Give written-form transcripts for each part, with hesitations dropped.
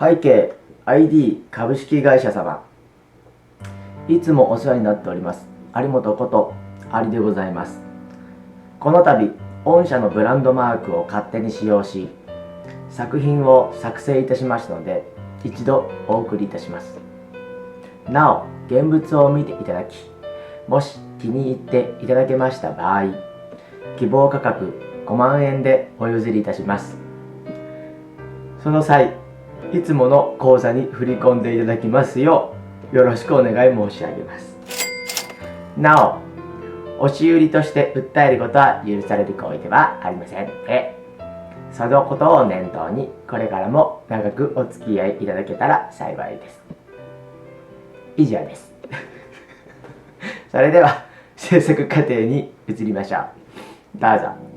背景 ID 株式会社様、いつもお世話になっております有本こと有でございます。この度御社のブランドマークを勝手に使用し作品を作成いたしましたので、一度お送りいたします。なお現物を見ていただき、もし気に入っていただけました場合、希望価格5万円でお譲りいたします。その際いつもの口座に振り込んでいただきますようよろしくお願い申し上げます。なお押し売りとして訴えることは許される行為ではありませんので、そのことを念頭にこれからも長くお付き合いいただけたら幸いです。以上ですそれでは制作過程に移りましょう。どうぞ。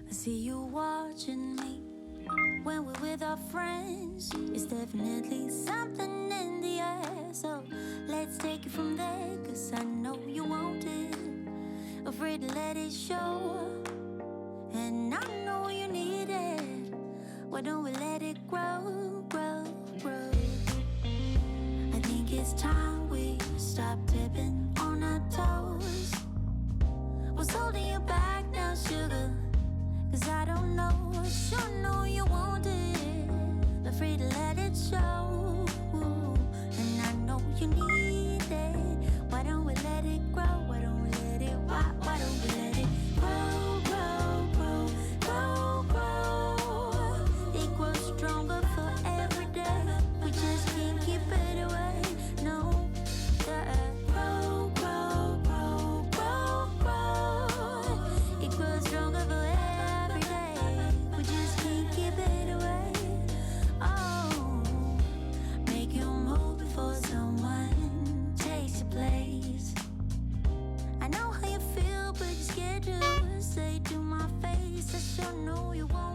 I see you watching me when we're with our friends. It's definitely something in the air. So let's take it from there, 'cause I know you want it. Afraid to let it show, and I know you need it. Why don't we let it grow, grow, grow? I think it's time we stop tipping on our toes. What's holding you back now, sugar? 'Cause I don't know, I sure know you want it. Afraid to let it show, and I know you need it. Why don't we let it grow? Why don't we let it, why don't we let it grow, grow, grow, grow, grow? It grows stronger for every day. We just can't keep it away, no. Grow, grow, grow, grow, grow. It grows stronger for every day. We just can't keep it away. Oh, make you move before someone takes your place. I know how you feel, but you're scared to say to my face. I sure know you won't.